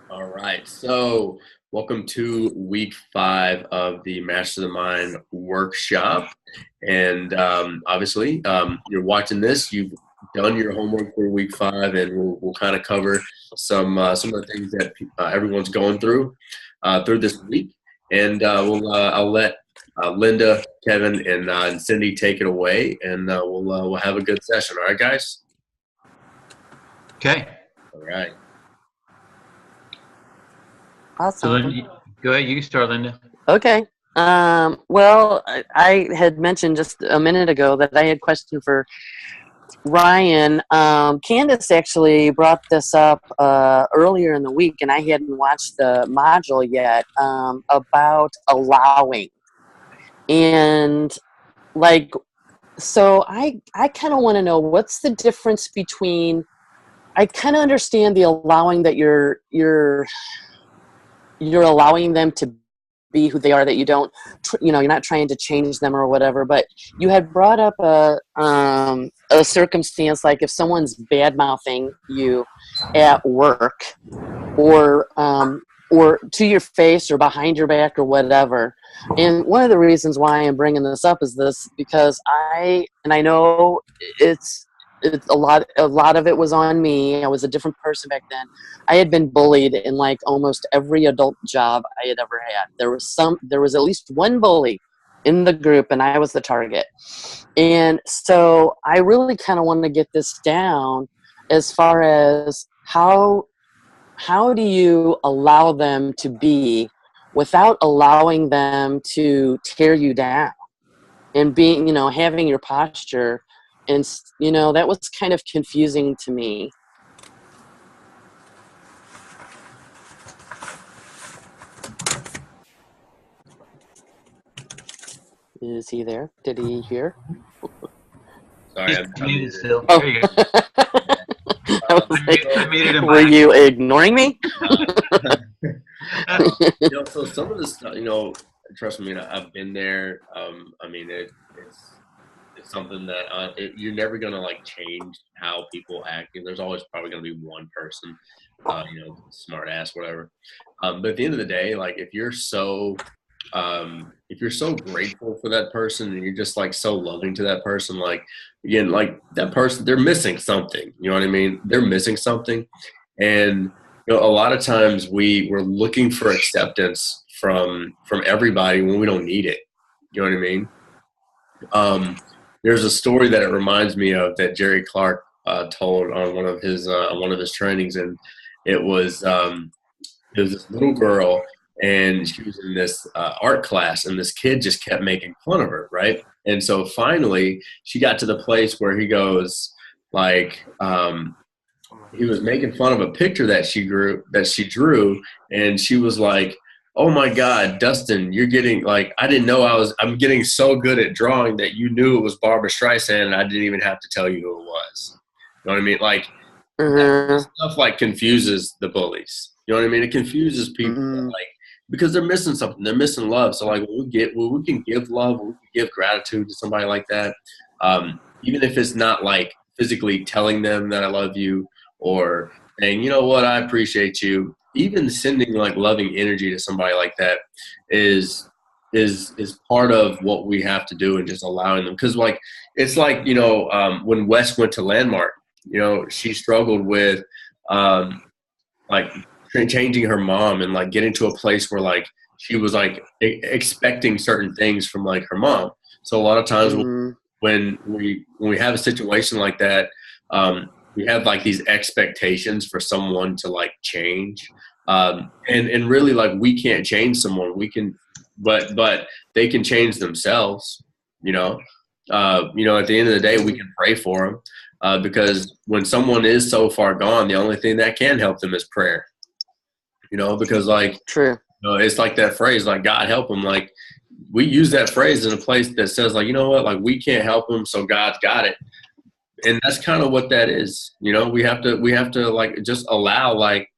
All right. So, welcome to week 5 of the Master the Mind workshop. And obviously, you're watching this. You've done your homework for week 5, and we'll kind of cover some of the things that everyone's going through this week. And I'll let Linda, Kevin, and Cindy take it away, and we'll have a good session. All right, guys. Okay. All right. So Awesome. Linda, go ahead. You can start, Linda. Okay. Well, I had mentioned just a minute ago that I had a question for Ryan. Candace actually brought this up earlier in the week, and I hadn't watched the module yet about allowing. And like, so I kind of want to know what's the difference between. I kind of understand the allowing that you're allowing them to be who they are, that you don't you're not trying to change them or whatever. But you had brought up a circumstance, like if someone's bad mouthing you at work, or to your face or behind your back or whatever. And one of the reasons why I'm bringing this up is this, because I know it's a lot of it was on me. I was a different person back then. I had been bullied in like almost every adult job I had ever had. There was at least one bully in the group, and I was the target. And so I really kind of want to get this down as far as how do you allow them to be without allowing them to tear you down, and being, having your posture. And, that was kind of confusing to me. Is he there? Did he hear? Sorry, He's muted still. Oh. There you go. I was like, I made it in were you ignoring me? So some of the stuff, trust me, I've been there. I mean, it's something that you're never gonna like change how people act. There's always probably gonna be one person, smart ass, whatever. But at the end of the day, like if you're so grateful for that person and you're just like so loving to that person, like again, like that person, they're missing something. You know what I mean? They're missing something, and a lot of times we're looking for acceptance from everybody when we don't need it. You know what I mean? There's a story that it reminds me of that Jerry Clark told on one of his trainings, and it was this little girl, and she was in this art class, and this kid just kept making fun of her, right? And so finally, she got to the place where he goes like. He was making fun of a picture that she drew, and she was like, "Oh my God, Dustin, you're getting like I didn't know I'm getting so good at drawing that you knew it was Barbara Streisand, and I didn't even have to tell you who it was." You know what I mean? Like that stuff like confuses the bullies. You know what I mean? It confuses people like because they're missing something. They're missing love. So like when we can give love, when we can give gratitude to somebody like that, even if it's not like physically telling them that I love you, or saying, you know what, I appreciate you. Even sending like loving energy to somebody like that is part of what we have to do, and just allowing them. Because like it's like when Wes went to Landmark, she struggled with like changing her mom, and like getting to a place where like she was like expecting certain things from like her mom. So a lot of times when we have a situation like that, we have like these expectations for someone to like change, and really like we can't change someone. We can, but they can change themselves. At the end of the day, we can pray for them, because when someone is so far gone, the only thing that can help them is prayer. Because like True. it's like that phrase, like God help them. Like we use that phrase in a place that says like, you know what, like we can't help them, so God's got it. And that's kind of what that is. We have to like just allow like,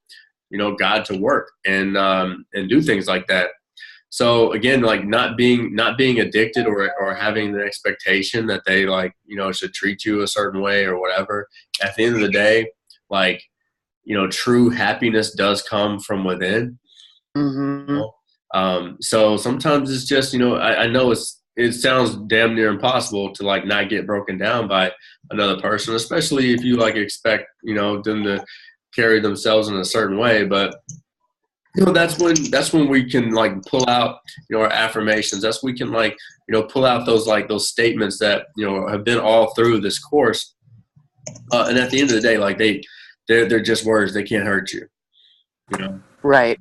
God to work and do things like that. So again, like not being addicted, or having the expectation that they like, should treat you a certain way or whatever. At the end of the day, like, true happiness does come from within. Mm-hmm. So sometimes it's just, I know it sounds damn near impossible to like not get broken down by another person, especially if you like expect, them to carry themselves in a certain way. But that's when we can like pull out, our affirmations. That's when we can like, pull out those statements that, have been all through this course. And at the end of the day, like they're just words. They can't hurt you, Right.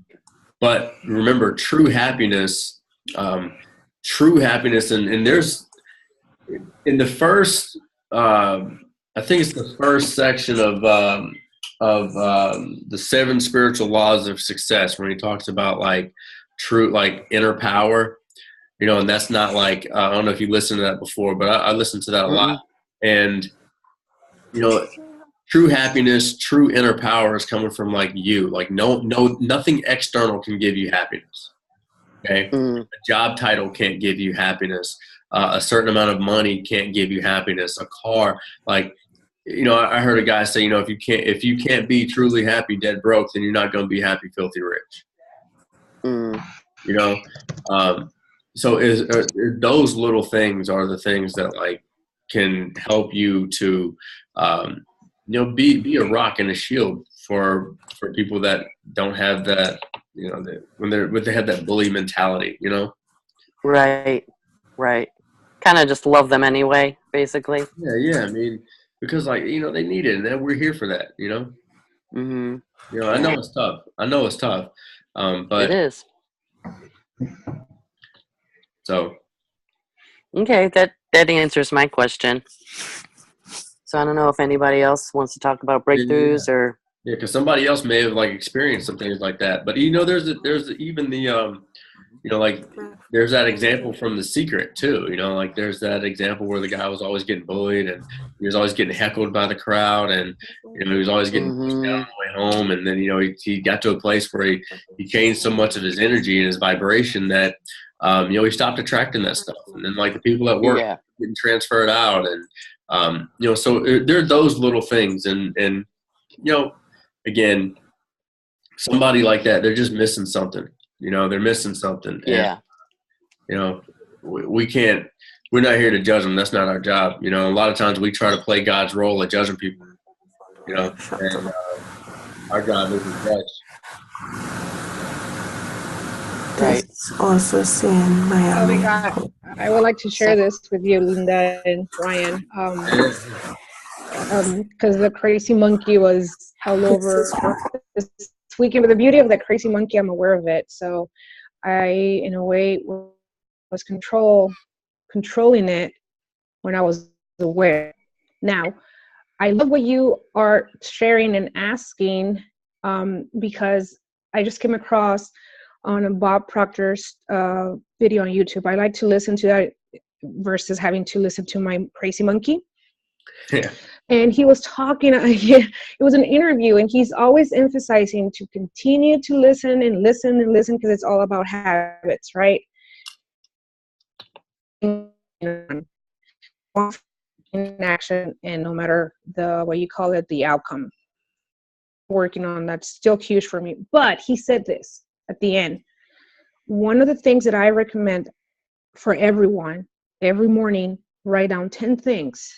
But remember, true happiness, and there's in the first, I think it's the first section of the 7 spiritual laws of success, when he talks about like true, like inner power, and that's not like, I don't know if you listened to that before, but I listened to that a lot. And, true happiness, true inner power is coming from like you, like nothing external can give you happiness. Okay. A job title can't give you happiness. A certain amount of money can't give you happiness. A car, like, I heard a guy say, if you can't be truly happy, dead broke, then you're not going to be happy, filthy rich. So those little things are the things that like can help you to, be a rock and a shield for people that don't have that, when they have that bully mentality, Right. Kind of just love them anyway, basically. Yeah. I mean, because like, they need it, and then we're here for that, I know it's tough. But it is. So. Okay. That answers my question. So I don't know if anybody else wants to talk about breakthroughs or. Yeah, because somebody else may have like experienced some things like that. But there's even the like there's that example from The Secret too. Like there's that example where the guy was always getting bullied, and he was always getting heckled by the crowd, and he was always getting pushed down on the way home. And then he got to a place where he changed so much of his energy and his vibration that he stopped attracting that stuff. And then like the people at work getting transferred out, and so there are those little things, and again, somebody like that, they're just missing something. They're missing something. Yeah. And, we're not here to judge them. That's not our job. A lot of times we try to play God's role of judging people, and our job is to judge. Right. Also seeing my. Oh my God. I would like to share this with you, Linda and Ryan. Because the crazy monkey was all over this weekend. But the beauty of that crazy monkey, I'm aware of it. So I, in a way, was controlling it when I was aware. Now, I love what you are sharing and asking, because I just came across on a Bob Proctor's video on YouTube. I like to listen to that versus having to listen to my crazy monkey. Yeah. And he was talking, it was an interview, and he's always emphasizing to continue to listen and listen and listen, because it's all about habits, right? In action, and no matter the outcome, working on that's still huge for me. But he said this at the end. One of the things that I recommend for everyone, every morning, write down 10 things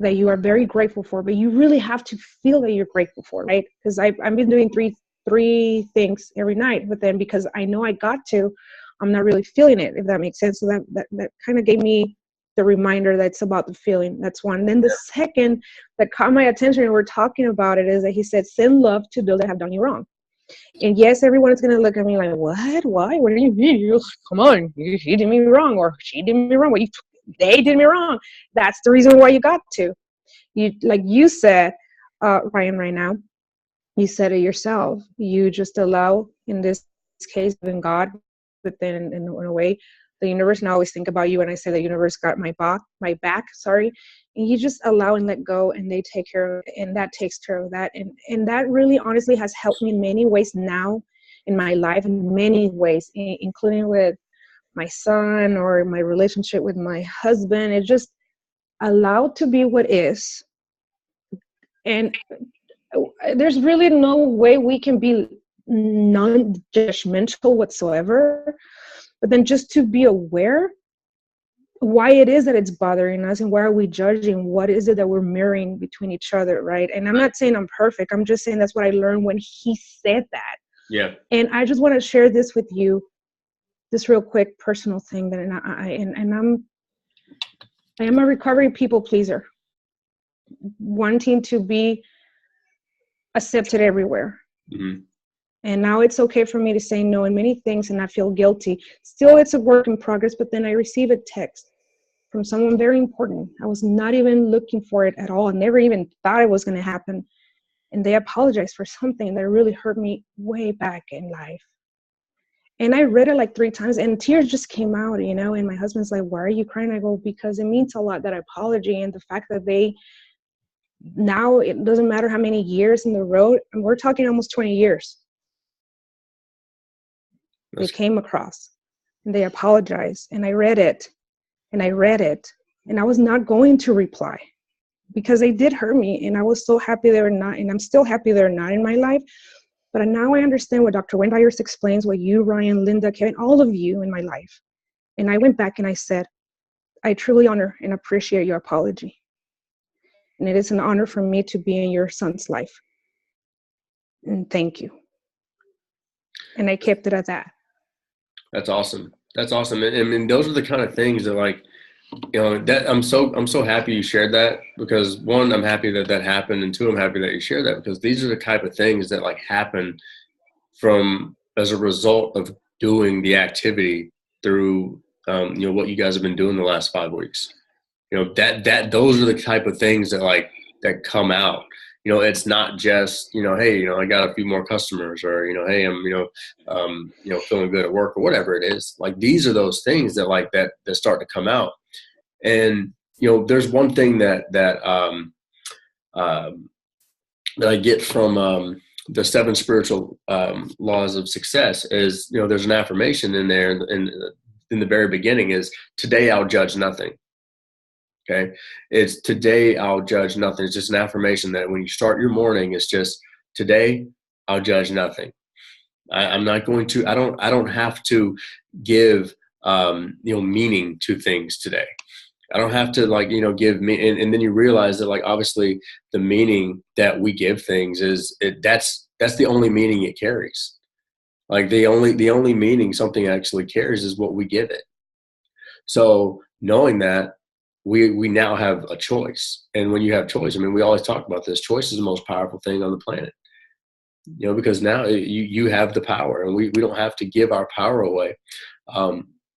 that you are very grateful for, but you really have to feel that you're grateful for, right? Because I've been doing three things every night, but then because I know I got to, I'm not really feeling it, if that makes sense. So that kind of gave me the reminder that it's about the feeling. That's one. Then the second that caught my attention, and we're talking about it, is that he said, send love to those that have done you wrong. And yes, everyone is going to look at me like, what? Why? What do you mean? Come on, he did me wrong, or she did me wrong. They did me wrong. That's the reason why you got to. Like you said, Ryan, right now, you said it yourself. You just allow, in this case, in God, but then in a way, the universe. And I always think about you when I say the universe got my back. And you just allow and let go, and they take care of it, and that takes care of that. And that really, honestly, has helped me in many ways now in my life, in many ways, including with my son or my relationship with my husband. It just allowed to be what is. And there's really no way we can be non-judgmental whatsoever, but then just to be aware why it is that it's bothering us and why are we judging, what is it that we're mirroring between each other, right? And I'm not saying I'm perfect, I'm just saying that's what I learned when he said that. Yeah. And I just want to share this with you, this real quick personal thing that I am a recovering people pleaser, wanting to be accepted everywhere. Mm-hmm. And now it's okay for me to say no in many things and not feel guilty. Still, it's a work in progress, but then I receive a text from someone very important. I was not even looking for it at all. I never even thought it was going to happen. And they apologized for something that really hurt me way back in life. And I read it like 3 times and tears just came out, you know, and my husband's like, why are you crying? I go, because it means a lot, that apology, and the fact that now it doesn't matter how many years in the road, and we're talking almost 20 years. They came across and they apologized, and I read it and I was not going to reply because they did hurt me, and I was so happy they were not, and I'm still happy they're not in my life. But now I understand what Dr. Wayne Dyers explains, what you, Ryan, Linda, Kevin, all of you in my life. And I went back and I said, I truly honor and appreciate your apology. And it is an honor for me to be in your son's life. And thank you. And I kept it at that. That's awesome. That's awesome. And I mean, those are the kind of things that, like, you know, that I'm so happy you shared that, because 1, I'm happy that that happened, and 2, I'm happy that you shared that, because these are the type of things that like happen from as a result of doing the activity through you know, what you guys have been doing the last 5 weeks. You know, that those are the type of things that like that come out. You know, it's not just, you know, hey, you know, I got a few more customers, or, you know, hey, I'm, you know, feeling good at work, or whatever it is. Like, these are those things that like that start to come out. And, you know, there's one thing that I get from the 7 spiritual laws of success is, you know, there's an affirmation in there in the very beginning is, today I'll judge nothing. Okay. It's today I'll judge nothing. It's just an affirmation that when you start your morning, it's just, today I'll judge nothing. I'm not going to, I don't have to give, you know, meaning to things today. I don't have to, like, you know, give me, and then you realize that, like, obviously the meaning that we give things that's the only meaning it carries. Like, the only meaning something actually carries is what we give it. So knowing that, we now have a choice. And when you have choice, I mean, we always talk about this, choice is the most powerful thing on the planet, you know, because now you have the power, and we don't have to give our power away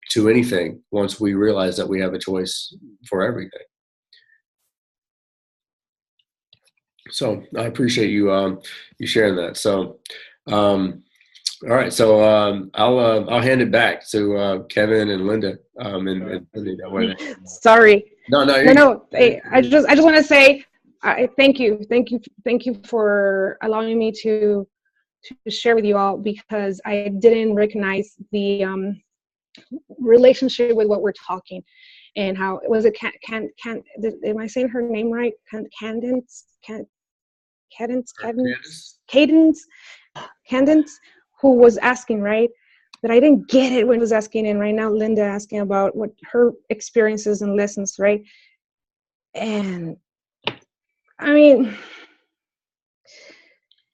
to anything once we realize that we have a choice for everything. So I appreciate you you sharing that. So all right, so I'll hand it back to Kevin and Linda, and that way. Sorry. No. Hey, I just want to say, thank you for allowing me to share with you all, because I didn't recognize the relationship with what we're talking, and how was it? Am I saying her name right? Cadence, who was asking, right? But I didn't get it when I was asking, and right now Linda asking about what her experiences and lessons, right? And I mean,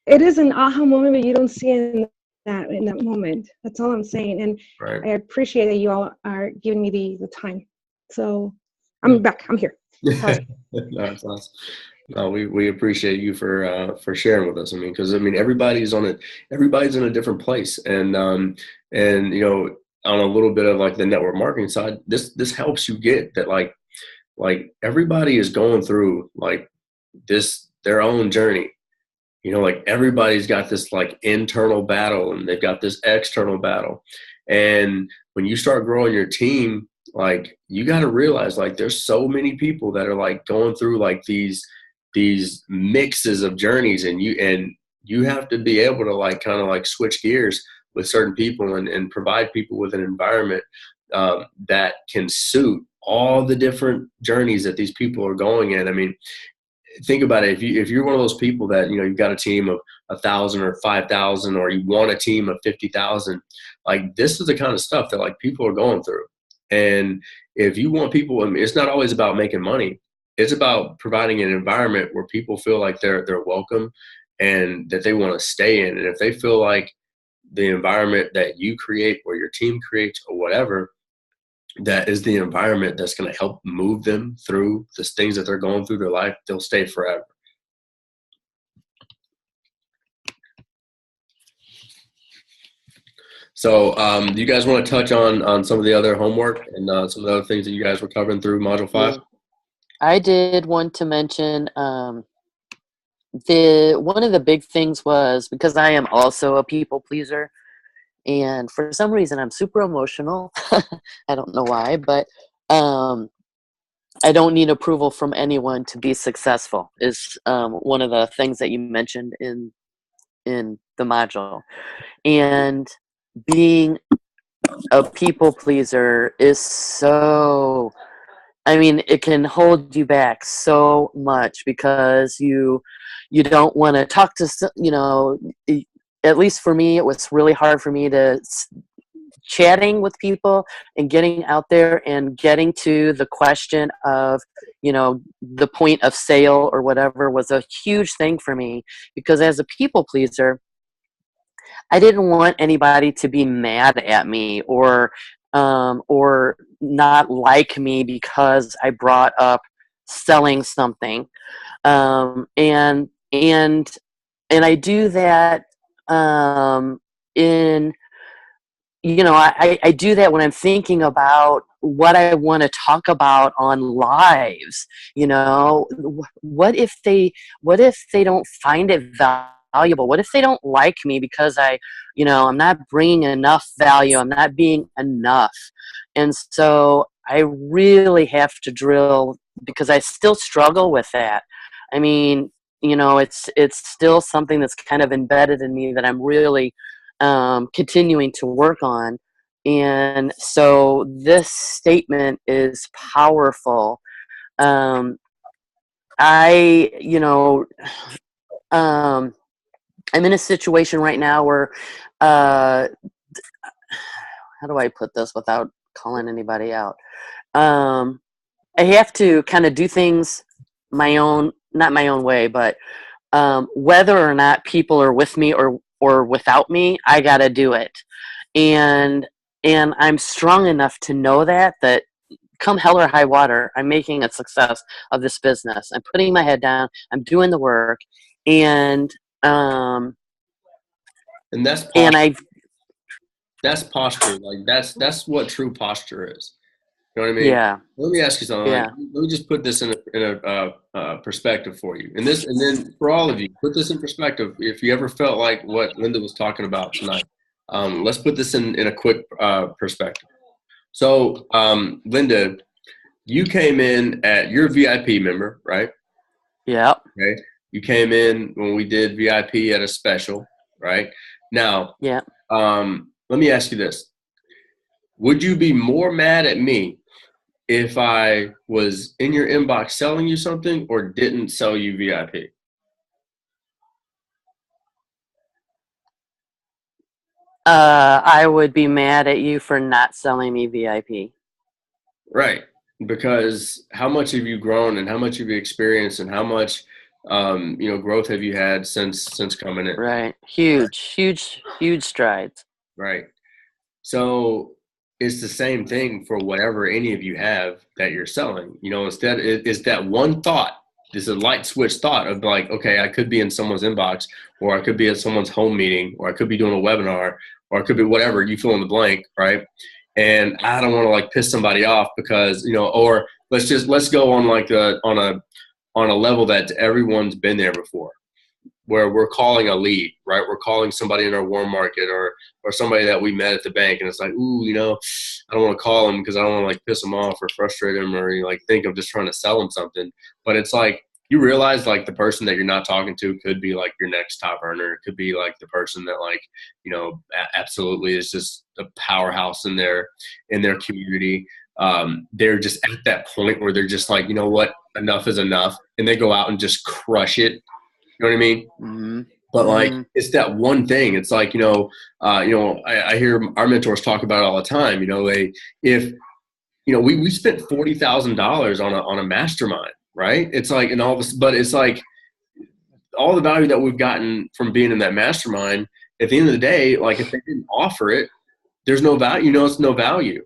it is an aha moment, but you don't see it in that moment. That's all I'm saying. And right. I appreciate that you all are giving me the time. So I'm back. I'm here. Sorry. No, that's awesome. No, we appreciate you for sharing with us. I mean, because I mean, everybody's in a different place, and you know, on a little bit of like the network marketing side, this helps you get that, like everybody is going through like their own journey. You know, like everybody's got this like internal battle, and they've got this external battle. And when you start growing your team, like, you got to realize, like, there's so many people that are like going through like these mixes of journeys, and you have to be able to like kind of like switch gears with certain people, and provide people with an environment that can suit all the different journeys that these people are going in. I mean, think about it. If you're one of those people that, you've got a team of 1,000 or 5,000, or you want a team of 50,000, like this is the kind of stuff that like people are going through. And if you want people, I mean, it's not always about making money. It's about providing an environment where people feel like they're welcome and that they want to stay in. And if they feel like the environment that you create or your team creates or whatever, that is the environment that's going to help move them through the things that they're going through their life, they'll stay forever. So do you guys want to touch on some of the other homework and some of the other things that you guys were covering through Module 5? Yeah. I did want to mention one of the big things was, because I am also a people pleaser, and for some reason I'm super emotional. I don't know why, but I don't need approval from anyone to be successful is one of the things that you mentioned in the module. And being a people pleaser is so, I mean, it can hold you back so much because you don't want to talk to, at least for me, it was really hard for me to chatting with people and getting out there and getting to the question of, the point of sale or whatever was a huge thing for me, because as a people pleaser, I didn't want anybody to be mad at me or not like me because I brought up selling something, and I do that in. I do that when I'm thinking about what I want to talk about on lives. What if they don't find it valuable? What if they don't like me because I'm not bringing enough value? I'm not being enough. And so I really have to drill, because I still struggle with that. I mean, it's still something that's kind of embedded in me that I'm really continuing to work on. And so this statement is powerful. I'm in a situation right now where, how do I put this without calling anybody out? I have to kind of do things not my own way, but whether or not people are with me or without me, I got to do it. And I'm strong enough to know that come hell or high water, I'm making a success of this business. I'm putting my head down. I'm doing the work. And that's posture. And that's posture. Like that's what true posture is. You know what I mean? Yeah. Let me ask you something. Yeah. Let me just put this in a perspective for you. And then for all of you, put this in perspective. If you ever felt like what Linda was talking about tonight, let's put this in a quick perspective. So, Linda, you came in you're a VIP member, right? Yeah. Okay. You came in when we did VIP at a special, right? Now, Yeah. Let me ask you this. Would you be more mad at me if I was in your inbox selling you something or didn't sell you VIP? I would be mad at you for not selling me VIP. Right. Because how much have you grown and how much have you experienced and how much growth have you had since coming in? Right. Huge strides. Right. So it's the same thing for whatever any of you have that you're selling. Instead it's that one thought. There's a light switch thought of like, okay, I could be in someone's inbox, or I could be at someone's home meeting, or I could be doing a webinar, or I could be whatever, you fill in the blank, right? And I don't want to like piss somebody off because, or let's go on like on a level that everyone's been there before, where we're calling a lead, right? We're calling somebody in our warm market or somebody that we met at the bank, and it's like, ooh, I don't want to call them because I don't want to like piss them off or frustrate them or like think I'm just trying to sell them something. But it's like you realize like the person that you're not talking to could be like your next top earner. It could be like the person that like, absolutely is just a powerhouse in their community. they're just at that point where they're just like, you know what, enough is enough, and they go out and just crush it. You know what I mean? Mm-hmm. But like, it's that one thing. It's like, I hear our mentors talk about it all the time. We spent $40,000 on a mastermind, right? It's like, and all this, but it's like all the value that we've gotten from being in that mastermind. At the end of the day, like if they didn't offer it, there's no value. It's no value.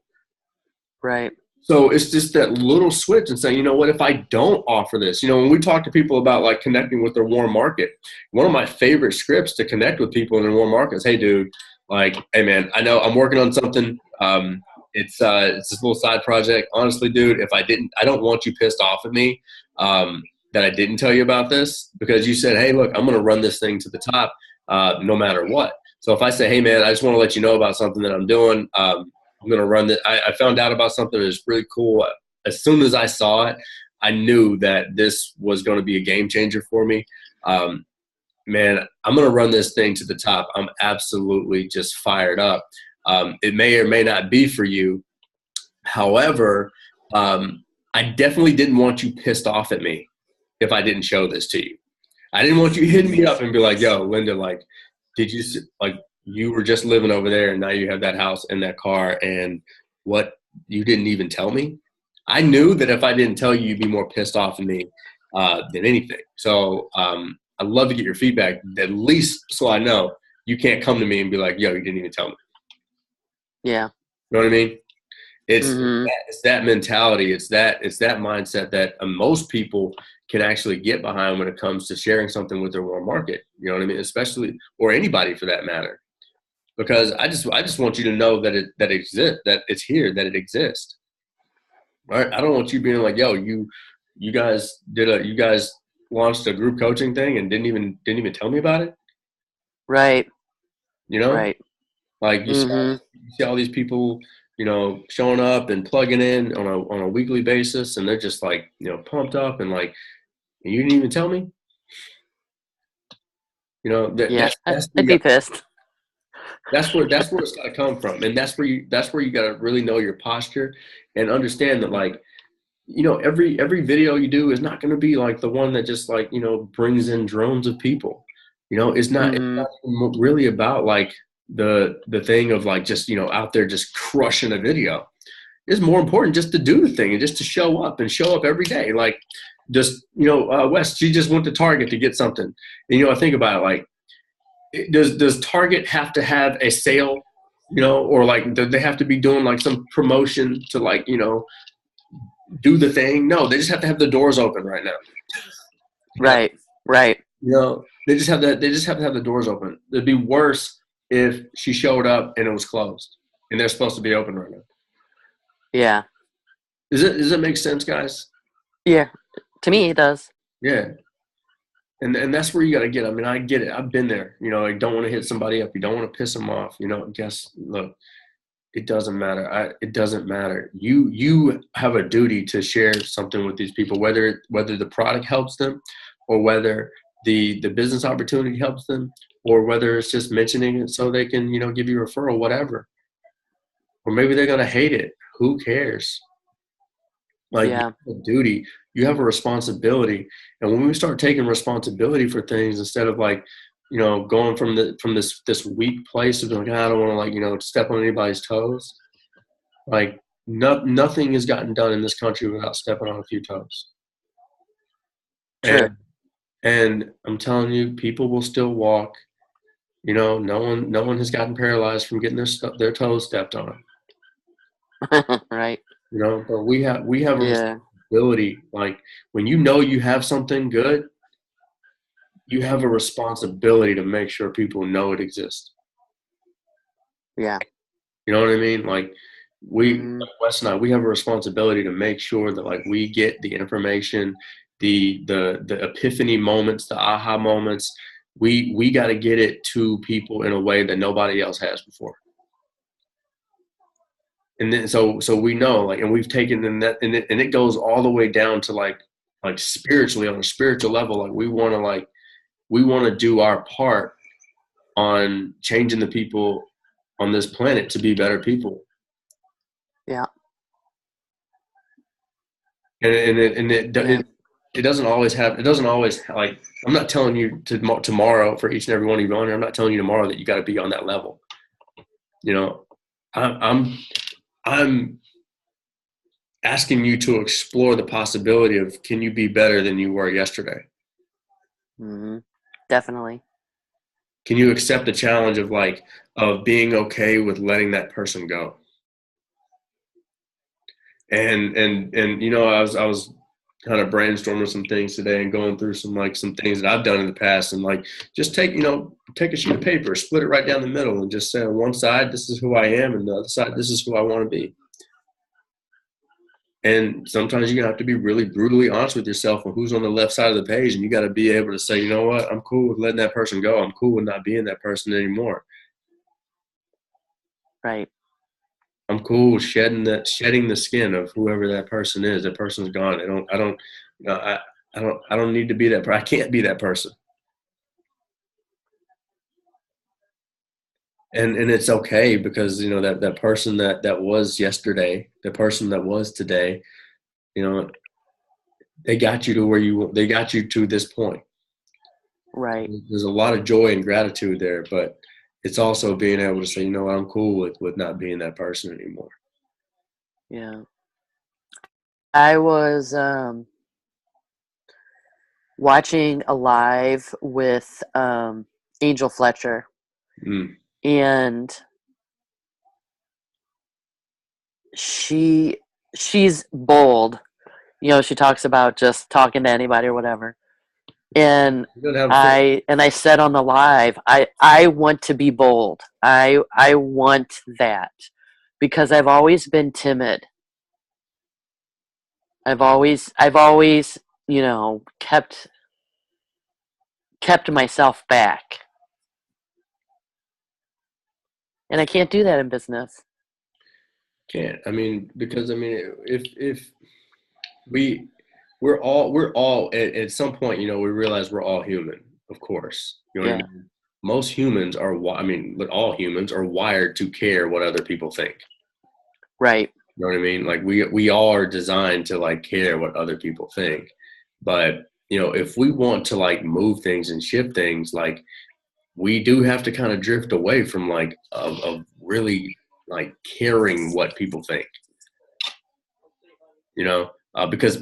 Right. So it's just that little switch and saying, you know what, if I don't offer this, when we talk to people about like connecting with their warm market, one of my favorite scripts to connect with people in their warm market is, hey dude, like, hey man, I know I'm working on something. It's this little side project. Honestly, dude, I don't want you pissed off at me that I didn't tell you about this, because you said, hey, look, I'm going to run this thing to the top no matter what. So if I say, hey man, I just want to let you know about something that I'm doing. I'm going to run this. I found out about something that's really cool. As soon as I saw it, I knew that this was going to be a game changer for me. Man, I'm going to run this thing to the top. I'm absolutely just fired up. It may or may not be for you. However, I definitely didn't want you pissed off at me if I didn't show this to you. I didn't want you hitting me up and be like, yo, Linda, like, did you like, you were just living over there and now you have that house and that car, and what, you didn't even tell me? I knew that if I didn't tell you, you'd be more pissed off at me than anything. So I'd love to get your feedback, at least so I know you can't come to me and be like, yo, you didn't even tell me. Yeah. You know what I mean? It's that mentality. It's that mindset that most people can actually get behind when it comes to sharing something with their warm market. You know what I mean? Especially, or anybody for that matter. Because I just want you to know that it exists, that it's here, that it exists. Right? I don't want you being like, yo, you guys launched a group coaching thing and didn't even tell me about it. Right. Right. Like you see all these people, showing up and plugging in on a weekly basis, and they're just like, pumped up, and like, and you didn't even tell me. I'd be pissed. That's where it's got to come from, and that's where you got to really know your posture and understand that, like, every video you do is not going to be like the one that just like brings in drones of people. It's not really about like the thing of like just out there just crushing a video. It's more important just to do the thing and just to show up every day. Like, just Wes, she just went to Target to get something, and I think about it, like, does Target have to have a sale, or like do they have to be doing like some promotion to like do the thing? No, they just have to have the doors open right now. Right. They just have to have the doors open. It'd be worse if she showed up and it was closed and they're supposed to be open right now. Yeah. Does it make sense, guys? Yeah. To me, it does. Yeah. And that's where you got to get. I mean, I get it. I've been there. You don't want to hit somebody up. You don't want to piss them off. Look, it doesn't matter. It doesn't matter. You have a duty to share something with these people, whether the product helps them, or whether the business opportunity helps them, or whether it's just mentioning it so they can give you a referral, whatever. Or maybe they're gonna hate it. Who cares? Like, you have a duty, you have a responsibility, and when we start taking responsibility for things instead of like, going from this weak place of like, I don't want to like step on anybody's toes. Like, nothing has gotten done in this country without stepping on a few toes. True. And I'm telling you, people will still walk. No one has gotten paralyzed from getting their toes stepped on. Right. But we have a responsibility. Like, when you have something good, you have a responsibility to make sure people know it exists. Yeah. You know what I mean? Like, like Wes and I, we have a responsibility to make sure that like we get the information, the epiphany moments, the aha moments. We got to get it to people in a way that nobody else has before. And then so we know, like, and we've taken in that, and it goes all the way down to like spiritually, on a spiritual level. Like, we want to do our part on changing the people on this planet to be better people. Yeah. It doesn't always have. It doesn't always like. I'm not telling you tomorrow for each and every one of you on here. I'm not telling you tomorrow that you got to be on that level. You know, I'm asking you to explore the possibility of, can you be better than you were yesterday? Mm-hmm. Definitely. Can you accept the challenge of being okay with letting that person go? And you know, I was kind of brainstorming some things today and going through some things that I've done in the past, and just take a sheet of paper, split it right down the middle, and just say on one side, this is who I am, and the other side, this is who I want to be. And sometimes you're gonna have to be really brutally honest with yourself on who's on the left side of the page, and you got to be able to say, you know what, I'm cool with letting that person go. I'm cool with not being that person anymore. Right. I'm cool with shedding the skin of whoever that person is. That person's gone. I don't need to be that person. I can't be that person. And it's okay, because you know that person that was yesterday, the person that was today, you know, they got you to they got you to this point. Right. There's a lot of joy and gratitude there, but it's also being able to say, you know what, I'm cool with not being that person anymore. Yeah. I was watching a live with Angel Fletcher, and she's bold. You know, she talks about just talking to anybody or whatever. And I said on the live, I want to be bold. I want that, because I've always been timid. I've always, you know, kept myself back. And I can't do that in business. Can't. I mean, because if we're all at some point, you know, we realize we're all human, of course. You know what I mean? Most humans are, all humans are wired to care what other people think. Right. You know what I mean? Like we all are designed to care what other people think. But, you know, if we want to move things and shift things, we do have to kind of drift away from of really caring what people think. You know, because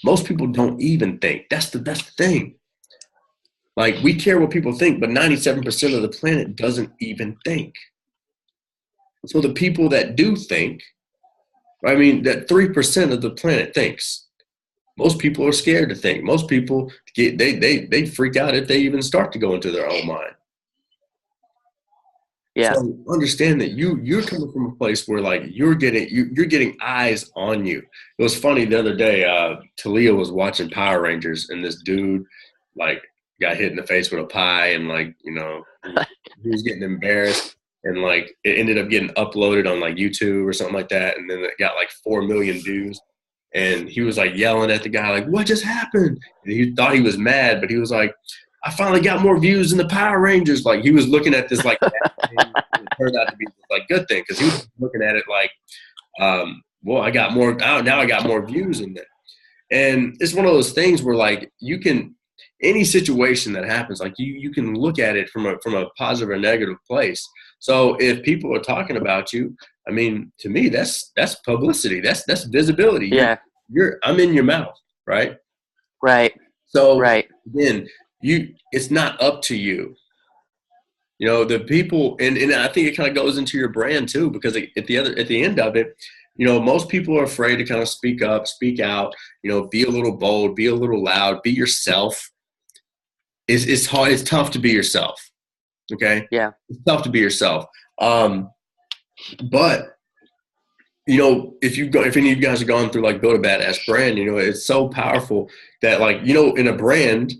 most people don't even think. That's the thing. We care what people think, but 97% of the planet doesn't even think. So the people that do think, that 3% of the planet thinks. Most people are scared to think. Most people they freak out if they even start to go into their own mind. Yeah. So understand that you're coming from a place where you're getting eyes on you. It was funny the other day. Talia was watching Power Rangers, and this dude got hit in the face with a pie, and he was getting embarrassed, and it ended up getting uploaded on YouTube or something like that, and then it got 4 million views. And he was yelling at the guy, what just happened? And he thought he was mad, but he was like, I finally got more views than the Power Rangers. He was looking at this bad thing, and it turned out to be good thing, because he was looking at it well, I got more now. I got more views in that. And it's one of those things where you can, any situation that happens, you can look at it from a positive or negative place. So if people are talking about you, to me, that's publicity. That's visibility. Yeah. I'm in your mouth, right? Right. So right. Then it's not up to you. You know, the people, and I think it kind of goes into your brand too, because at the end of it, you know, most people are afraid to kind of speak up, speak out, you know, be a little bold, be a little loud, be yourself. It's hard. It's tough to be yourself. Okay. Yeah. It's tough to be yourself. But you know, if any of you guys have gone through Build a Badass Brand, you know, it's so powerful that you know, in a brand,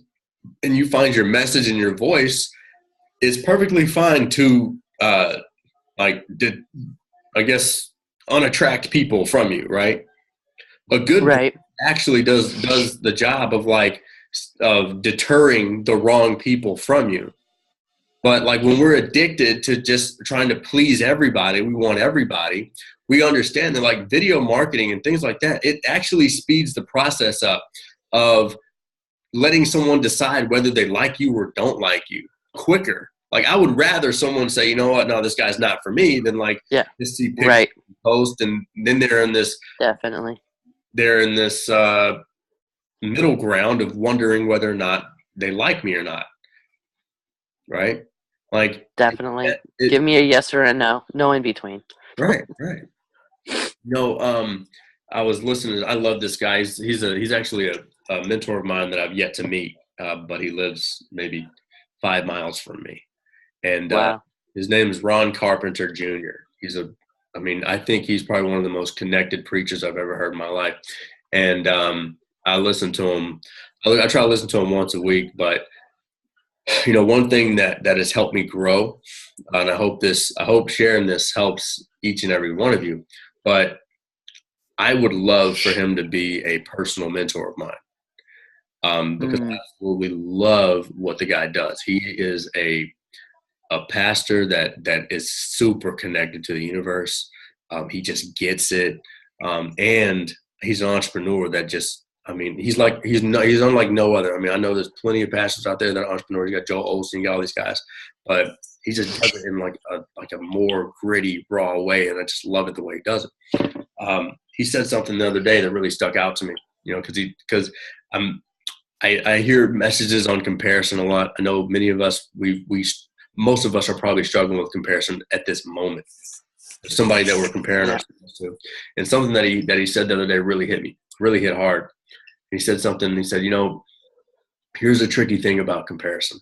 and you find your message and your voice, it's perfectly fine to I guess unattract people from you, right? A good right. actually does the job of deterring the wrong people from you. But when we're addicted to just trying to please everybody, we want everybody, we understand that like video marketing and things like that, it actually speeds the process up of letting someone decide whether they like you or don't like you quicker. Like I would rather someone say, you know what, no, this guy's not for me, than like just see pictures Right. post, and then they're in this middle ground of wondering whether or not they like me or not. Right? Like Definitely. Give me a yes or a no. No in between. Right. No, I was listening. I love this guy. He's actually a mentor of mine that I've yet to meet, but he lives maybe 5 miles from me. And Wow. His name is Ron Carpenter Jr. I think he's probably one of the most connected preachers I've ever heard in my life. And I listen to him. I try to listen to him once a week, but one thing that has helped me grow, and I hope sharing this helps each and every one of you, but I would love for him to be a personal mentor of mine, because I absolutely love what the guy does. He is a pastor that is super connected to the universe. He just gets it, and he's an entrepreneur that just. He's unlike no other. I know there's plenty of pastors out there that are entrepreneurs. You got Joel Osteen, you got all these guys, but he just does it in like a more gritty, raw way, and I just love it the way he does it. He said something the other day that really stuck out to me. Because I hear messages on comparison a lot. I know many of us, most of us are probably struggling with comparison at this moment. There's somebody that we're comparing ourselves to, and something that he said the other day really hit me, really hit hard. He said something. He said, here's a tricky thing about comparison.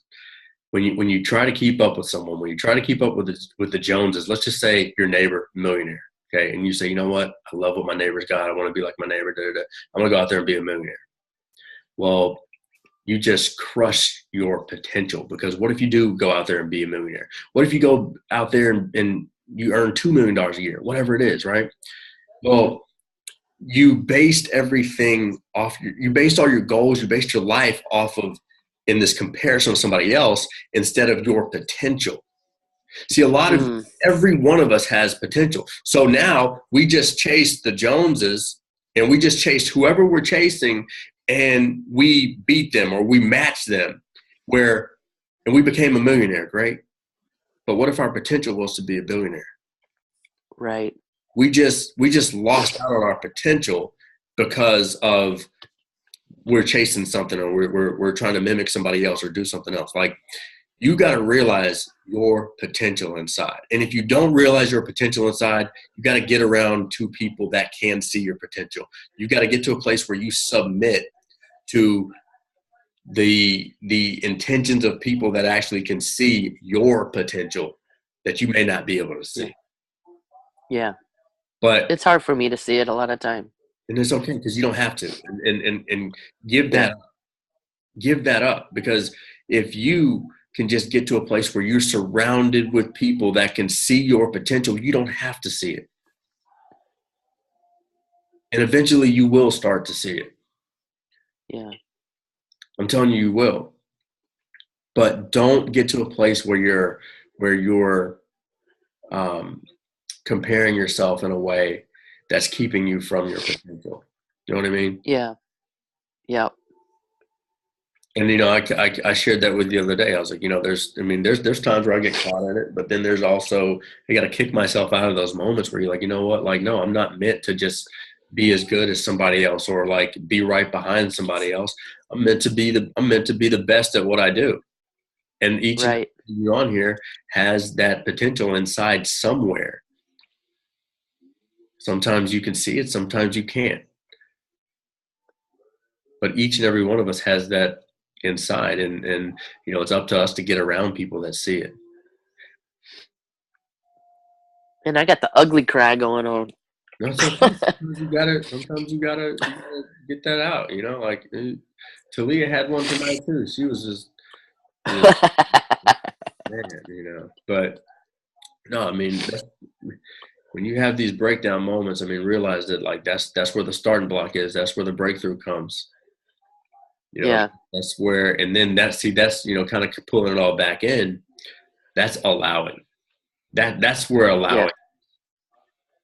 When you try to keep up with someone, when you try to keep up with the Joneses, let's just say your neighbor, millionaire, okay, and you say, you know what, I love what my neighbor's got. I want to be like my neighbor. I'm going to go out there and be a millionaire. Well, you just crush your potential, because what if you do go out there and be a millionaire? What if you go out there and you earn $2 million a year, whatever it is, right? Well, you based everything off. You based all your goals. You based your life off of in this comparison with somebody else instead of your potential. See, every one of us has potential. So now we just chase the Joneses, and we just chase whoever we're chasing, and we beat them or we match them, and we became a millionaire. Great. But what if our potential was to be a billionaire? Right. We just lost out on our potential because of we're chasing something, or we're trying to mimic somebody else or do something else. Like, you got to realize your potential inside. And if you don't realize your potential inside, you got to get around two people that can see your potential. You got to get to a place where you submit to the intentions of people that actually can see your potential that you may not be able to see. Yeah. But it's hard for me to see it a lot of time. And it's okay, because you don't have to. And give that up, because if you can just get to a place where you're surrounded with people that can see your potential, you don't have to see it. And eventually you will start to see it. Yeah. I'm telling you, you will. But don't get to a place where you're comparing yourself in a way that's keeping you from your potential. You know what I mean? Yeah. Yeah. And I shared that with you the other day. I was like, there's times where I get caught in it, but then there's also, I got to kick myself out of those moments where you're like, you know what? Like, no, I'm not meant to just be as good as somebody else, or like be right behind somebody else. I'm meant to be the best at what I do. And each of you on here has that potential inside somewhere. Sometimes you can see it, sometimes you can't. But each and every one of us has that inside, and it's up to us to get around people that see it. And I got the ugly cry going on. No, sometimes you gotta get that out. Like Talia had one tonight too. She was just man, But no, when you have these breakdown moments, realize that like that's where the starting block is. That's where the breakthrough comes. Yeah. That's where, and then that's kind of pulling it all back in. That's allowing. That's where allowing.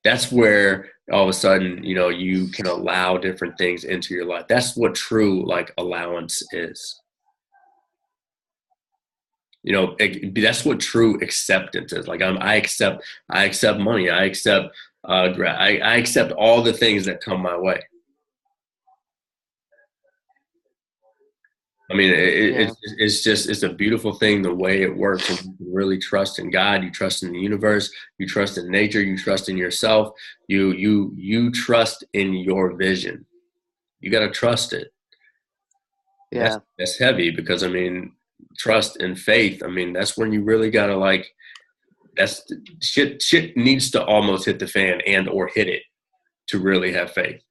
that's where all of a sudden, you know, you can allow different things into your life. That's what true like allowance is. You know, that's what true acceptance is. Like I accept money. I accept, I accept all the things that come my way. I mean, Yeah. it's a beautiful thing the way it works. And you can really trust in God. You trust in the universe. You trust in nature. You trust in yourself. You trust in your vision. You got to trust it. Yeah. That's heavy because I mean, trust and faith. I mean, that's when you really got to like. That's shit needs to almost hit the fan and or hit it to really have faith.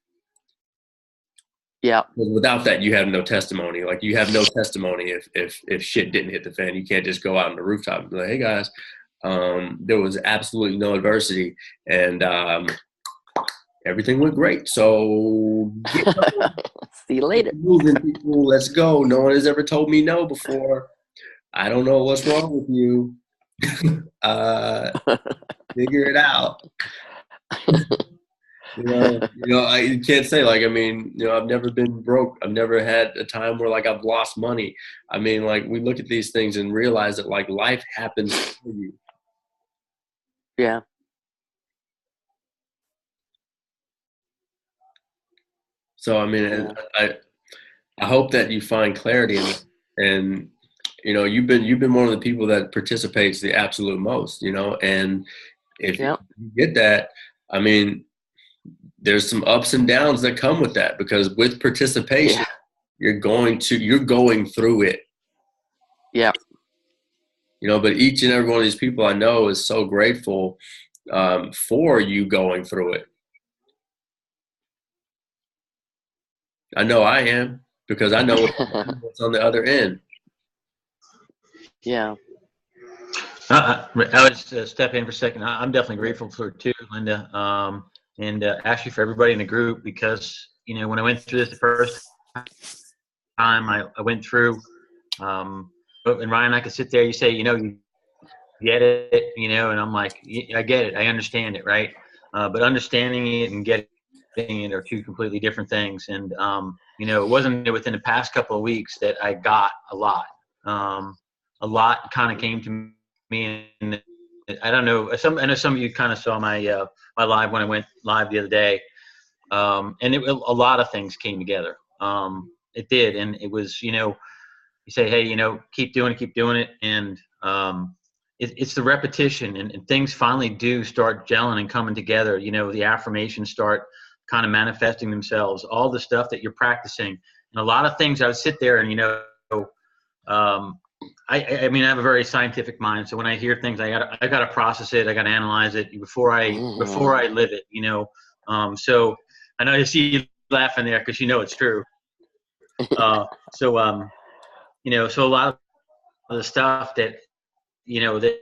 Yeah. Without that, you have no testimony. Like you have no testimony if shit didn't hit the fan. You can't just go out on the rooftop and be like, "Hey guys, there was absolutely no adversity, and everything went great." So See you later. moving people, let's go. No one has ever told me no before. I don't know what's wrong with you. Figure it out. I can't say like, I mean, you know, I've never been broke. I've never had a time where like I've lost money. I mean, like we look at these things and realize that like life happens for you. Yeah. So, I mean, Yeah. I hope that you find clarity in it. And, you know, you've been one of the people that participates the absolute most, you know, and if Yep. you get that, I mean, there's some ups and downs that come with that because with participation, Yeah. you're going through it, Yeah. you know, but each and every one of these people I know is so grateful for you going through it. I know I am because I know what's on the other end. Yeah. I would just step in for a second. I'm definitely grateful for it too, Linda, and actually for everybody in the group because, you know, when I went through this the first time I went through, and Ryan, I could sit there, you say, you know, you get it, you know, and I'm like, I get it. I understand it, right? But understanding it and getting it are two completely different things. And, you know, it wasn't within the past couple of weeks that I got a lot. A lot kind of came to me, and I don't know. I know some of you kind of saw my my live when I went live the other day, and a lot of things came together. It did, and it was, you know, you say, hey, you know, keep doing it, and it's the repetition, and things finally do start gelling and coming together. You know, the affirmations start kind of manifesting themselves. All the stuff that you're practicing, and a lot of things. I would sit there, and you know. I mean, I have a very scientific mind, so when I hear things, I gotta process it, I gotta analyze it before I live it, you know. So I know you see you laughing there because you know it's true. You know, so a lot of the stuff that, you know, that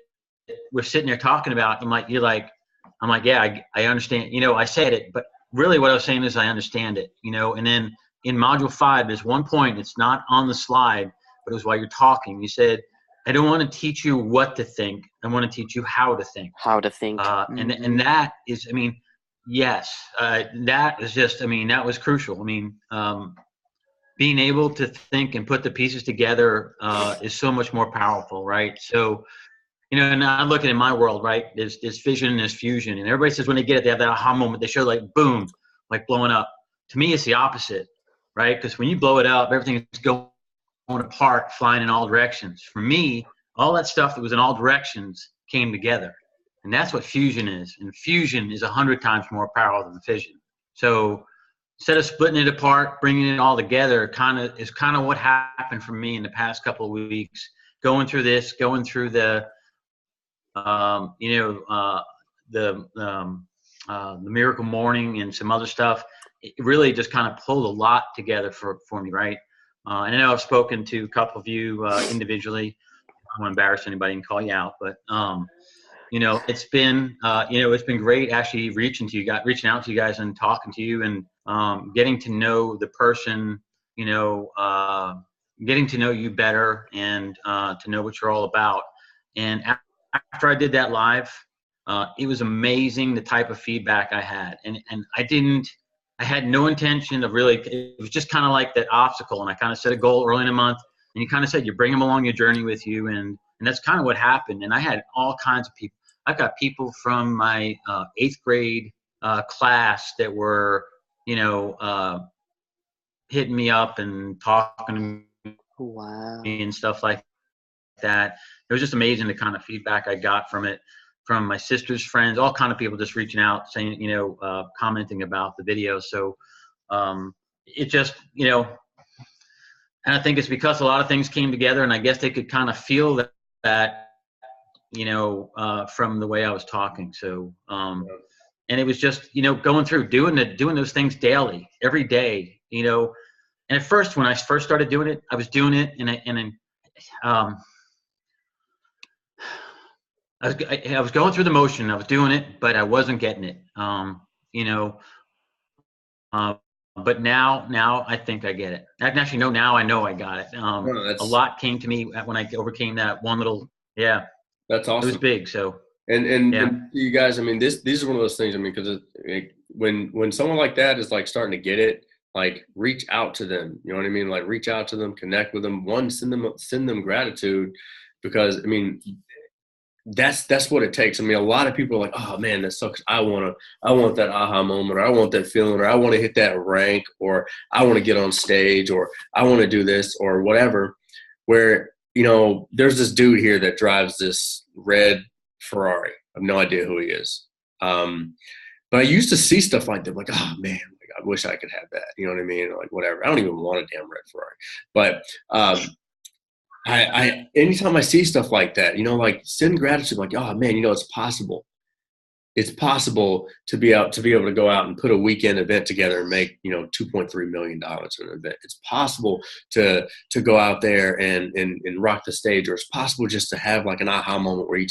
we're sitting there talking about, I'm like, yeah, I understand. You know, I said it, but really what I was saying is I understand it, you know. And then in module 5, there's one point, it's not on the slide, but it was while you're talking. You said, I don't want to teach you what to think. I want to teach you how to think. How to think. And that is, I mean, yes, that is just, I mean, that was crucial. I mean, being able to think and put the pieces together is so much more powerful, right? So, you know, and I'm looking in my world, right? There's vision and there's fusion. And everybody says when they get it, they have that aha moment. They show like, boom, like blowing up. To me, it's the opposite, right? Because when you blow it up, everything's going apart, flying in all directions. For me, all that stuff that was in all directions came together. And that's what fusion is. And fusion is 100 times more powerful than fission. So instead of splitting it apart, bringing it all together is kind of what happened for me in the past couple of weeks. Going through the the miracle morning and some other stuff, it really just kind of pulled a lot together for me, right? And I know I've spoken to a couple of you individually. I don't want to embarrass anybody and call you out, but you know, it's been great actually reaching out to you guys and talking to you and getting to know the person, you know, getting to know you better and to know what you're all about. And after I did that live, it was amazing the type of feedback I had. And I had no intention of really, it was just kind of like that obstacle. And I kind of set a goal early in the month, and you kind of said, you bring them along your journey with you. And that's kind of what happened. And I had all kinds of people. I've got people from my 8th grade class that were, hitting me up and talking to Wow. me and stuff like that. It was just amazing the kind of feedback I got from it, from my sister's friends, all kind of people just reaching out, saying, commenting about the video. So it just, and I think it's because a lot of things came together, and I guess they could kind of feel that from the way I was talking. So, and it was just, going through doing those things daily, every day, and at first, when I first started doing it, I was doing it I was going through the motion. I was doing it, but I wasn't getting it. But now I think I get it. Actually, no, now I know I got it. A lot came to me when I overcame that one little, That's awesome. It was big. So, and you guys, I mean, these are one of those things. I mean, because when someone like that is like starting to get it, like reach out to them. You know what I mean? Like reach out to them, connect with them. Send them gratitude, because I mean, that's what it takes. I mean, a lot of people are like, oh man, that sucks. I want that aha moment, or I want that feeling, or I want to hit that rank, or I want to get on stage, or I want to do this or whatever. Where, there's this dude here that drives this red Ferrari. I have no idea who he is. But I used to see stuff like that, like, oh man, like, I wish I could have that. You know what I mean? Like whatever. I don't even want a damn red Ferrari. But I anytime I see stuff like that, like send gratitude, like, oh man, it's possible. It's possible to be able to go out and put a weekend event together and make, $2.3 million in an event. It's possible to go out there and rock the stage, or it's possible just to have like an aha moment where you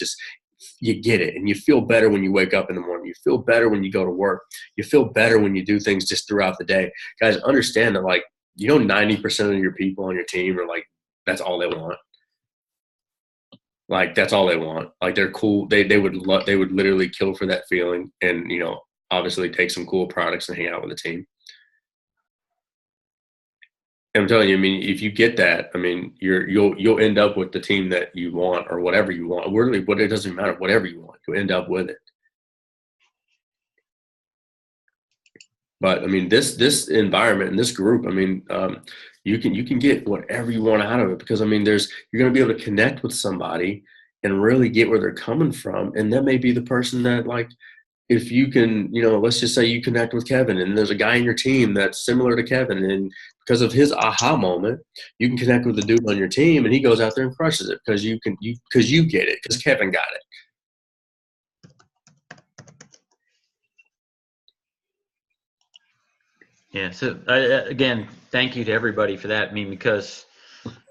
get it, and you feel better when you wake up in the morning. You feel better when you go to work. You feel better when you do things just throughout the day. Guys, understand that, like, 90% of your people on your team are like, that's all they want. Like, that's all they want. Like, they're cool. They would literally kill for that feeling, and obviously take some cool products and hang out with the team. And I'm telling you, I mean, if you get that, I mean, you'll end up with the team that you want, or whatever you want. Really, it doesn't matter. Whatever you want, you'll end up with it. But I mean, this environment and this group, I mean, you can get whatever you want out of it, because I mean, you're going to be able to connect with somebody and really get where they're coming from, and that may be the person that, like, if you can, let's just say you connect with Kevin, and there's a guy in your team that's similar to Kevin, and because of his aha moment, you can connect with the dude on your team, and he goes out there and crushes it because you get it, because Kevin got it. Yeah. So again, thank you to everybody for that. I mean, because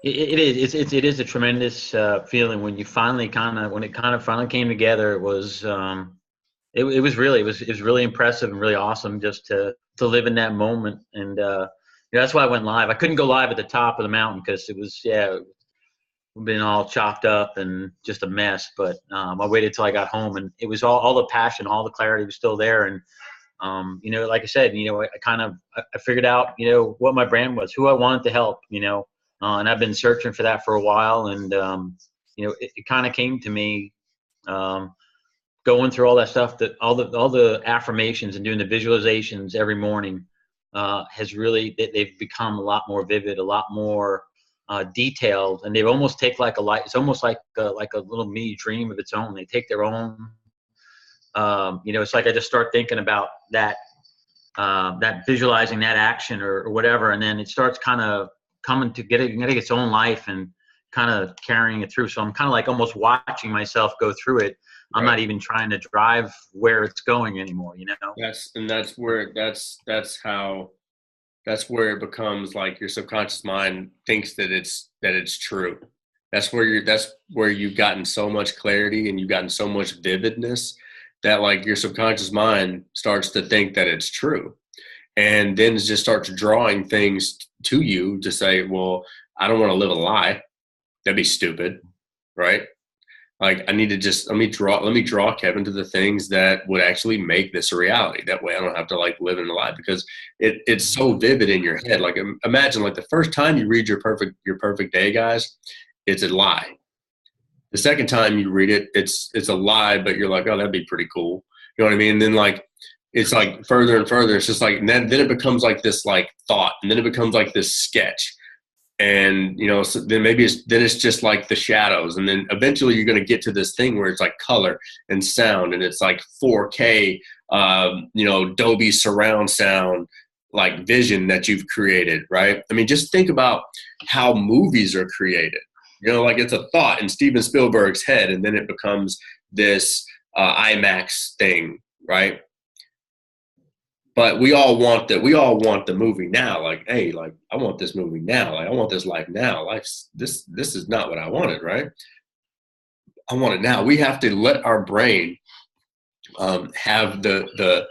it is a tremendous feeling when it finally kind of finally came together. It was really impressive and really awesome just to live in that moment. And that's why I went live. I couldn't go live at the top of the mountain because it was been all chopped up and just a mess. But I waited till I got home, and it was all the passion, all the clarity was still there. And like I said, I figured out, what my brand was, who I wanted to help, and I've been searching for that for a while. And, it kind of came to me, going through all that stuff, that all the affirmations and doing the visualizations every morning, they've become a lot more vivid, a lot more, detailed, and they've almost take it's almost like a little mini dream of its own. They take their own, it's like I just start thinking about that visualizing that action or whatever, and then it starts kind of coming to getting its own life and kind of carrying it through. So I'm kind of like almost watching myself go through it. I'm not even trying to drive where it's going anymore, That's where it becomes like your subconscious mind thinks that it's true. That's where you've gotten so much clarity and you've gotten so much vividness that, like, your subconscious mind starts to think that it's true, and then it just starts drawing things to you to say, well, I don't want to live a lie. That'd be stupid, right? Like, I need to just let me draw Kevin to the things that would actually make this a reality. That way I don't have to like live in a lie, because it's so vivid in your head. Like, imagine like the first time you read your perfect day, guys, it's a lie. The second time you read it, it's a lie, but you're like, oh, that'd be pretty cool. You know what I mean? And then like, it's like further and further. It's just like, and then it becomes like this like thought, and then it becomes like this sketch. And, you know, so then maybe it's just like the shadows. And then eventually you're going to get to this thing where it's like color and sound, and it's like 4K, you know, Dolby surround sound, like vision that you've created. Right. I mean, just think about how movies are created. You know, like it's a thought in Steven Spielberg's head, and then it becomes this IMAX thing, right? But we all want the movie now. Like, hey, like I want this movie now. Like I want this life now. This is not what I wanted, right? I want it now. We have to let our brain have the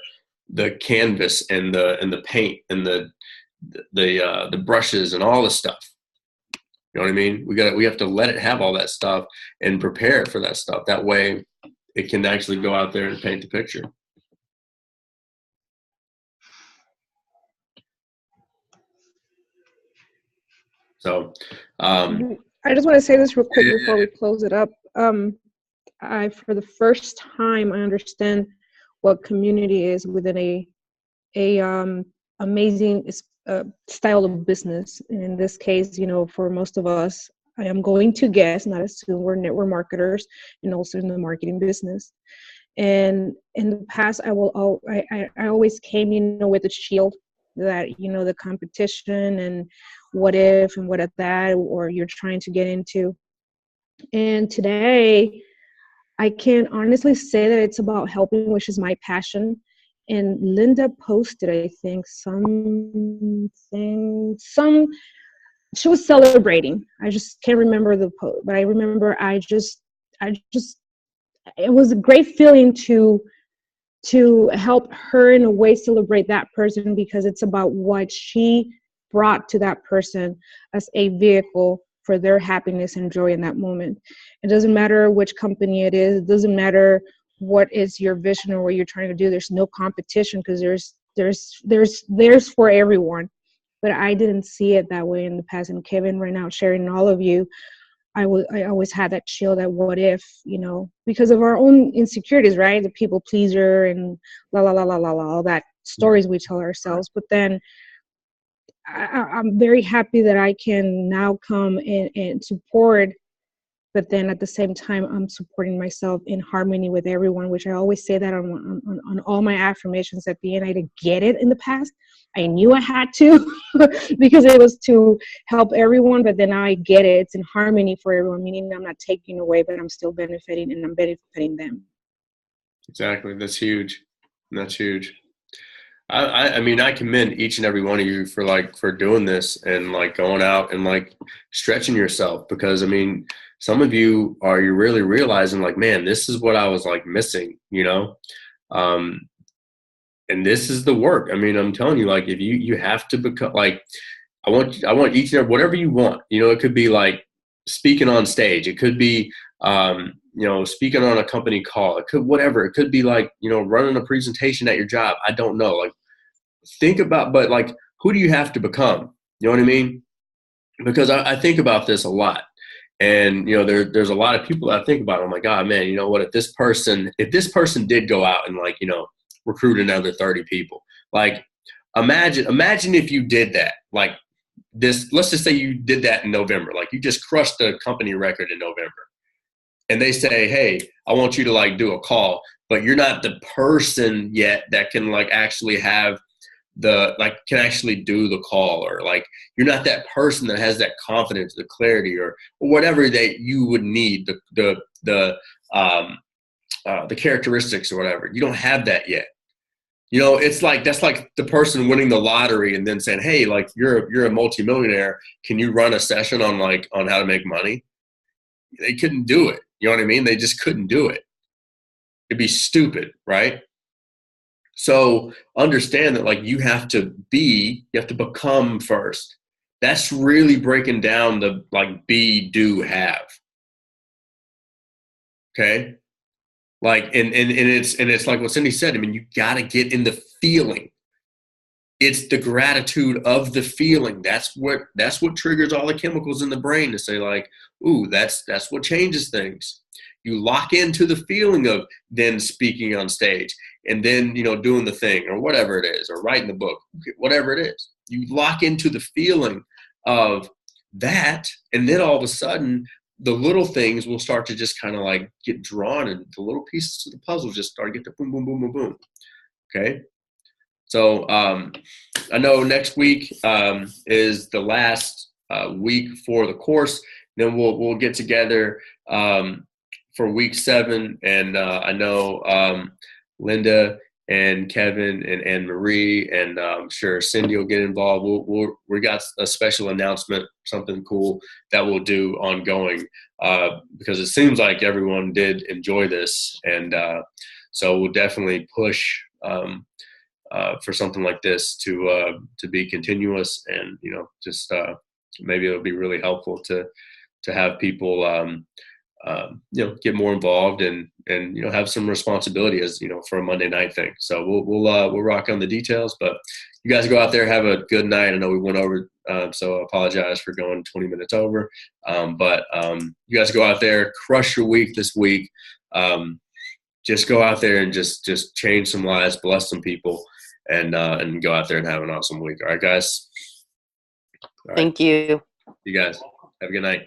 canvas and the paint and the brushes and all the stuff. You know what I mean? We have to let it have all that stuff and prepare it for that stuff. That way it can actually go out there and paint the picture. So I just want to say this real quick before we close it up. For the first time, I understand what community is within a amazing style of business. And in this case, you know, for most of us, I am going to guess, not assume, we're network marketers and also in the marketing business. And in the past, I always came, you know, with a shield that, you know, the competition and what if and what at that, or you're trying to get into. And today, I can honestly say that it's about helping, which is my passion. And Linda posted, I think, she was celebrating. I just can't remember the post, but I remember it was a great feeling to help her in a way celebrate that person, because it's about what she brought to that person as a vehicle for their happiness and joy in that moment. It doesn't matter which company it is. It doesn't matter what is your vision or what you're trying to do. There's no competition, because there's for everyone. But I didn't see it that way in the past. And Kevin, right now, sharing all of you, I always had that chill, that what if, you know, because of our own insecurities, right? The people pleaser and all that stories we tell ourselves. But then I'm very happy that I can now come and support, but then at the same time, I'm supporting myself in harmony with everyone, which I always say that on all my affirmations at the end. I didn't get it in the past. I knew I had to because it was to help everyone, but then now I get it. It's in harmony for everyone, meaning I'm not taking away, but I'm still benefiting, and I'm benefiting them. Exactly. That's huge. That's huge. I mean, I commend each and every one of you for doing this and like going out and like stretching yourself, because I mean, some of you're really realizing like, man, this is what I was like missing, you know? And this is the work. I mean, I'm telling you, like, if you have to become like, I want each and every, whatever you want, you know, it could be like speaking on stage. It could be, you know, speaking on a company call. It could, whatever. It could be like, you know, running a presentation at your job. I don't know. Like, think about, but like, who do you have to become? You know what I mean? Because I think about this a lot. And, you know, there's a lot of people that I think about. I'm like, God, man, you know what? If this person did go out and like, you know, recruit another 30 people, like, imagine if you did that, like this, let's just say you did that in November, like you just crushed the company record in November. And they say, hey, I want you to like do a call, but you're not the person yet that can like actually have can actually do the call, or like you're not that person that has that confidence, the clarity, or whatever that you would need, the characteristics or whatever. You don't have that yet. You know, it's like, that's like the person winning the lottery and then saying, hey, like you're a multimillionaire. Can you run a session on how to make money? They couldn't do it. You know what I mean? They just couldn't do it. It'd be stupid, right? So understand that like you have to become first. That's really breaking down the like be, do, have. Okay. Like, and it's like what Cindy said. I mean, you got to get in the feeling. It's the gratitude of the feeling. That's what triggers all the chemicals in the brain to say like, ooh, that's what changes things. You lock into the feeling of then speaking on stage and then, doing the thing or whatever it is, or writing the book, whatever it is. You lock into the feeling of that. And then all of a sudden the little things will start to just kind of like get drawn, and the little pieces of the puzzle just start to get to boom, boom, boom, boom, boom. Okay. So I know next week is the last week for the course. Then we'll get together for week 7, and I know Linda and Kevin and Anne Marie, and I'm sure Cindy will get involved. We got a special announcement, something cool that we'll do ongoing because it seems like everyone did enjoy this, and so we'll definitely push for something like this to be continuous, and just maybe it'll be really helpful to have people get more involved and have some responsibility as for a Monday night thing. So we'll rock on the details, but you guys go out there, have a good night. I know we went over, so I apologize for going 20 minutes over, but you guys go out there, crush your week this week. Just go out there and just change some lives, bless some people, and go out there and have an awesome week. All right, guys. All right. Thank you. You guys have a good night.